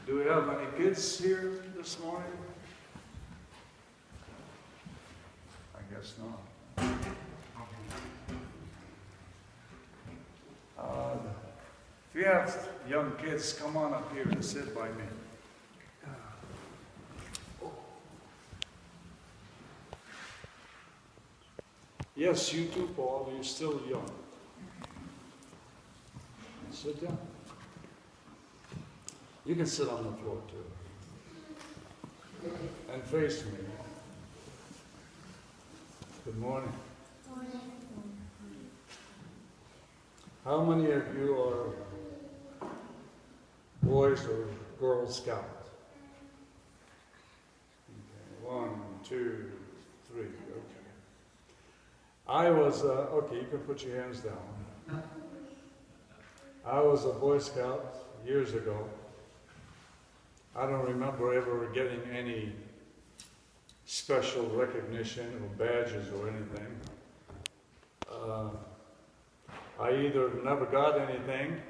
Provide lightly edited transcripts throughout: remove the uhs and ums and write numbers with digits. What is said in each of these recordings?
Do we have any kids here this morning? I guess not. If you have young kids, come on up here and sit by me. Yes, you too, Paul. You're still young. Sit down. You can sit on the floor too. And face me. Good morning. How many of you are boys or Girl Scouts? Okay. 1, 2, 3. Okay. I was, okay, you can put your hands down. I was a Boy Scout years ago. I don't remember ever getting any special recognition or badges or anything. I either never got anything,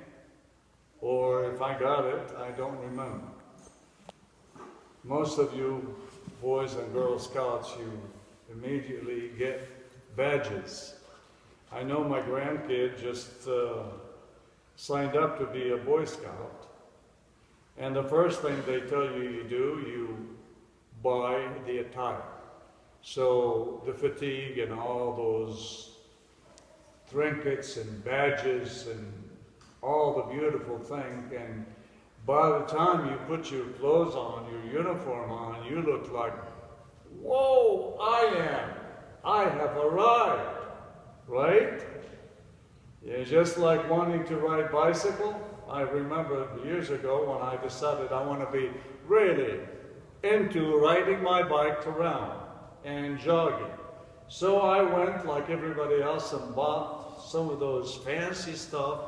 or if I got it, I don't remember. Most of you boys and Girl Scouts, you immediately get badges. I know my grandkid just signed up to be a Boy Scout, and the first thing they tell you you do, you buy the attire. So the fatigue and all those trinkets and badges and all the beautiful things, and by the time you put your clothes on, your uniform on, you look like, whoa, I have arrived, right? Yeah, just like wanting to ride bicycle. I remember years ago when I decided I want to be really into riding my bike around and jogging. So I went like everybody else and bought some of those fancy stuff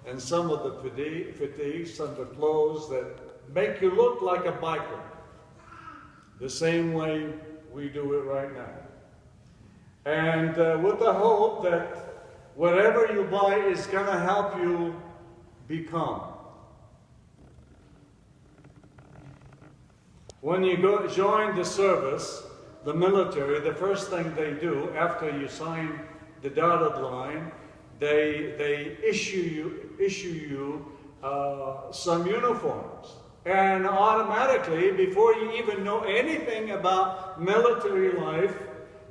and some of the fatigues and the clothes that make you look like a biker. The same way we do it right now. And with the hope that whatever you buy is going to help you become. When you join the service, the military, the first thing they do after you sign the dotted line, they issue you some uniforms. And automatically, before you even know anything about military life,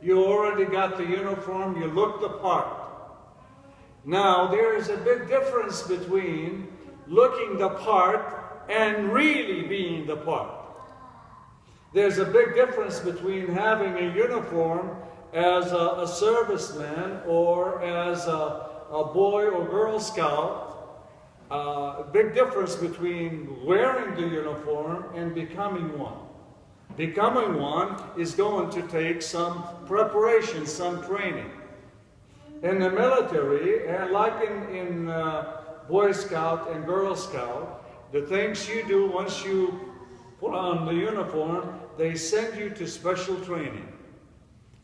you already got the uniform, you look the part. Now, there is a big difference between looking the part and really being the part. There's a big difference between having a uniform as a serviceman or as a boy or Girl Scout. A big difference between wearing the uniform and becoming one. Becoming one is going to take some preparation, some training. In the military, and like in Boy Scout and Girl Scout, the things you do once you put on the uniform, they send you to special training.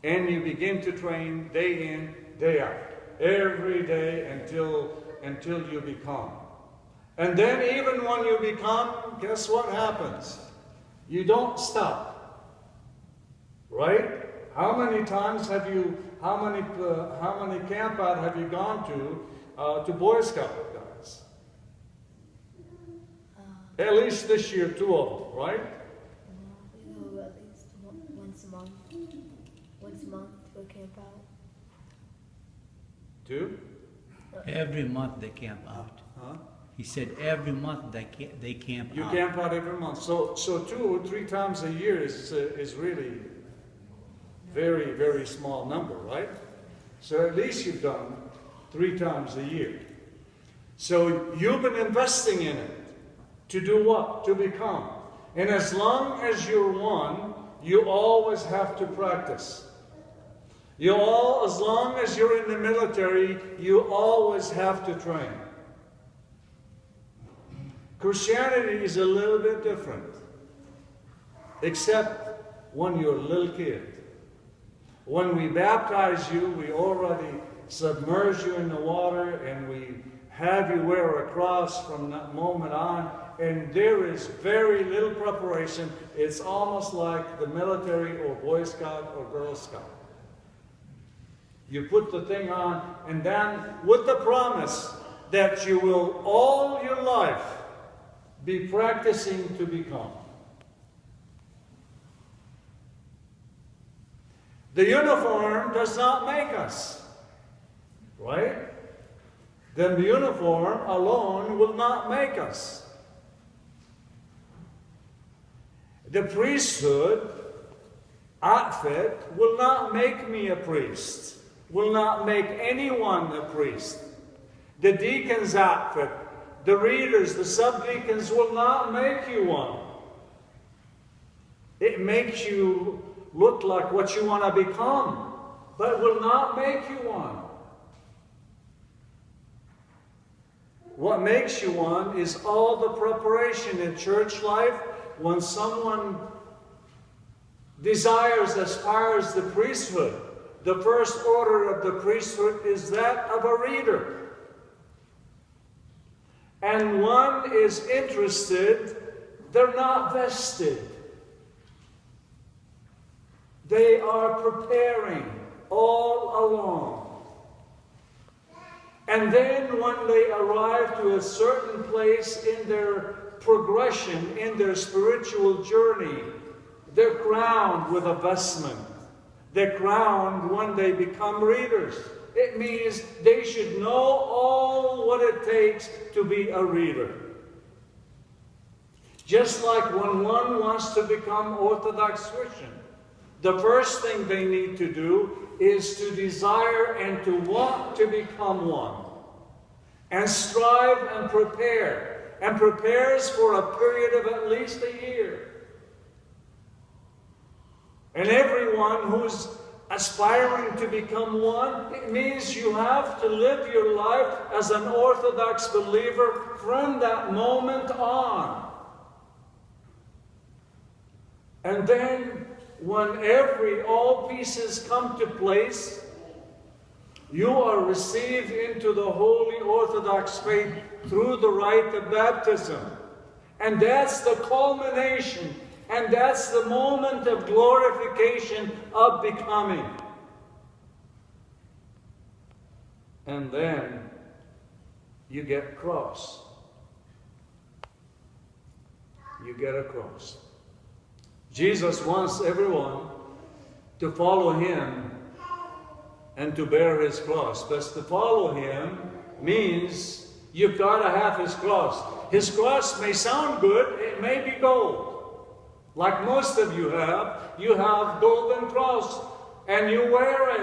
And you begin to train day in, day out, every day until you become. And then even when you become, guess what happens? You don't stop, right? How many times have you, how many camp out have you gone to Boy Scout guys? At least this year, 2 of them, right? We go at least once a month. Once a month to camp out. 2? Every month they camp out. Huh? He said every month they camp out. You camp out every month. So 2 or 3 times a year is really very, very small number, right? So at least you've done 3 times a year. So you've been investing in it. To do what? To become. And as long as you're one, you always have to practice. As long as you're in the military, you always have to train. Christianity is a little bit different. Except when you're a little kid. When we baptize you, we already submerge you in the water and we have you wear a cross from that moment on. and there is very little preparation. It's almost like the military or Boy Scout or Girl Scout. You put the thing on, and then with the promise that you will all your life be practicing to become. The uniform does not make us, right? Then the uniform alone will not make us. The priesthood outfit will not make me a priest, will not make anyone a priest. The deacon's outfit, the readers, the subdeacons will not make you one. It makes you look like what you want to become, but it will not make you one. What makes you one is all the preparation in church life. When someone aspires the priesthood, the first order of the priesthood is that of a reader. And one is interested, they're not vested. They are preparing all along. And then when they arrive to a certain place in their progression, in their spiritual journey, they're crowned with a vestment. They're crowned when they become readers. It means they should know all what it takes to be a reader. Just like when one wants to become Orthodox Christian, the first thing they need to do is to desire and to want to become one. And strive and prepare. And prepares for a period of at least a year. And everyone who's aspiring to become one, it means you have to live your life as an Orthodox believer from that moment on. And then when all pieces come to place, you are received into the Holy Orthodox faith through the rite of baptism. And that's the culmination, and that's the moment of glorification of becoming. And then you get cross. You get a cross. Jesus wants everyone to follow him and to bear his cross. But to follow him means you've got to have his cross. His cross may sound good, it may be gold. Like most of you have golden cross, and you wear it.